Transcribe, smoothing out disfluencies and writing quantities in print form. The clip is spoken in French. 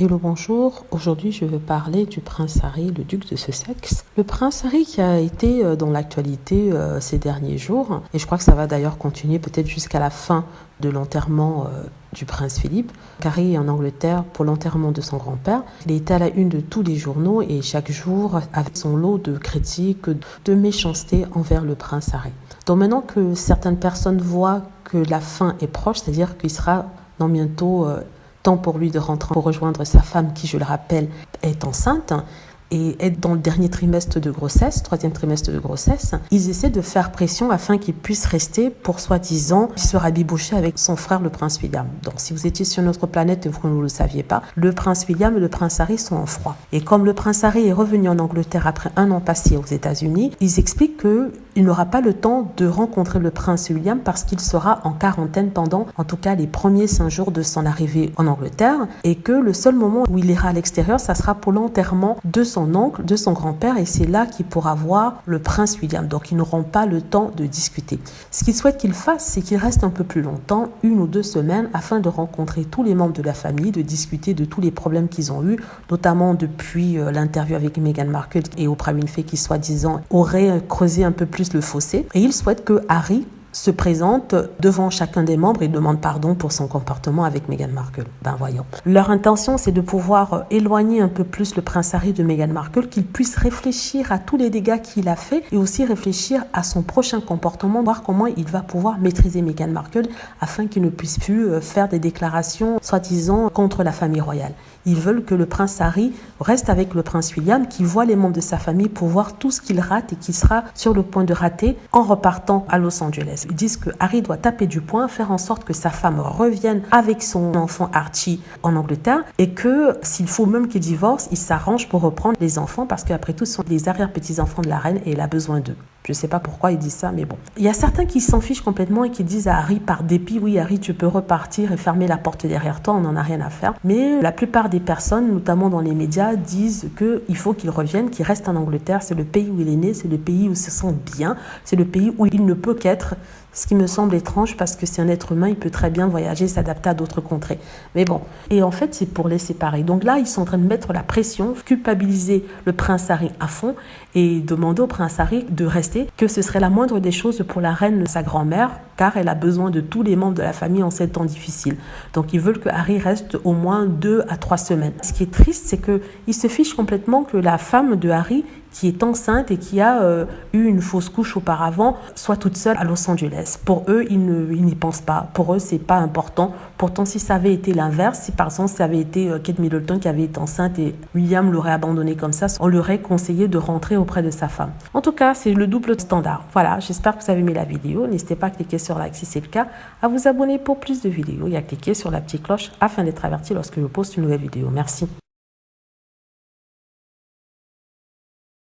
Hello, bonjour. Aujourd'hui, je veux parler du prince Harry, le duc de Sussex. Le prince Harry qui a été dans l'actualité ces derniers jours, et je crois que ça va d'ailleurs continuer peut-être jusqu'à la fin de l'enterrement du prince Philippe. Harry est en Angleterre pour l'enterrement de son grand-père. Il était à la une de tous les journaux et chaque jour avec son lot de critiques, de méchanceté envers le prince Harry. Donc maintenant que certaines personnes voient que la fin est proche, c'est-à-dire qu'il sera dans bientôt temps pour lui de rentrer pour rejoindre sa femme qui, je le rappelle, est enceinte et est dans le dernier trimestre de grossesse, troisième trimestre de grossesse, ils essaient de faire pression afin qu'il puisse rester pour soi-disant se rabibocher avec son frère le prince William. Donc si vous étiez sur notre planète et vous ne le saviez pas, le prince William et le prince Harry sont en froid. Et comme le prince Harry est revenu en Angleterre après un an passé aux États-Unis, ils expliquent qu'il n'aura pas le temps de rencontrer le prince William parce qu'il sera en quarantaine pendant, en tout cas, les premiers 5 jours de son arrivée en Angleterre et que le seul moment où il ira à l'extérieur, ça sera pour l'enterrement de son oncle, de son grand-père, et c'est là qu'il pourra voir le prince William. Donc ils n'auront pas le temps de discuter. Ce qu'il souhaite qu'il fasse, c'est qu'il reste un peu plus longtemps, 1 ou 2 semaines, afin de rencontrer tous les membres de la famille, de discuter de tous les problèmes qu'ils ont eus, notamment depuis l'interview avec Meghan Markle et Oprah Winfrey qui, soi-disant, aurait creusé un peu plus le fossé. Et il souhaite que Harry se présente devant chacun des membres et demande pardon pour son comportement avec Meghan Markle. Ben voyons. Leur intention, c'est de pouvoir éloigner un peu plus le prince Harry de Meghan Markle, qu'il puisse réfléchir à tous les dégâts qu'il a fait et aussi réfléchir à son prochain comportement, voir comment il va pouvoir maîtriser Meghan Markle afin qu'il ne puisse plus faire des déclarations soi-disant contre la famille royale. Ils veulent que le prince Harry reste avec le prince William, qu'il voit les membres de sa famille pour voir tout ce qu'il rate et qu'il sera sur le point de rater en repartant à Los Angeles. Ils disent que Harry doit taper du poing, faire en sorte que sa femme revienne avec son enfant Archie en Angleterre et que s'il faut même qu'il divorce, il s'arrange pour reprendre les enfants parce qu'après tout, ce sont les arrière-petits-enfants de la reine et elle a besoin d'eux. Je ne sais pas pourquoi il dit ça, mais bon. Il y a certains qui s'en fichent complètement et qui disent à Harry par dépit, oui Harry, tu peux repartir et fermer la porte derrière toi, on n'en a rien à faire. Mais la plupart des personnes, notamment dans les médias, disent qu'il faut qu'il revienne, qu'il reste en Angleterre. C'est le pays où il est né, c'est le pays où il se sent bien, c'est le pays où il ne peut qu'être. Ce qui me semble étrange parce que c'est un être humain, il peut très bien voyager, s'adapter à d'autres contrées. Mais bon, et en fait, c'est pour les séparer. Donc là, ils sont en train de mettre la pression, culpabiliser le prince Harry à fond et demander au prince Harry de rester, que ce serait la moindre des choses pour la reine, sa grand-mère, car elle a besoin de tous les membres de la famille en ces temps difficiles. Donc ils veulent que Harry reste au moins 2 à 3 semaines. Ce qui est triste, c'est qu'ils se fichent complètement que la femme de Harry, qui est enceinte et qui a eu une fausse couche auparavant, soit toute seule à Los Angeles. Pour eux, ils n'y pensent pas. Pour eux, c'est pas important. Pourtant, si ça avait été l'inverse, si par exemple ça avait été Kate Middleton qui avait été enceinte et William l'aurait abandonnée comme ça, on lui aurait conseillé de rentrer auprès de sa femme. En tout cas, c'est le double standard. Voilà, j'espère que vous avez aimé la vidéo. N'hésitez pas à cliquer sur like si c'est le cas, à vous abonner pour plus de vidéos et à cliquer sur la petite cloche afin d'être averti lorsque je poste une nouvelle vidéo. Merci.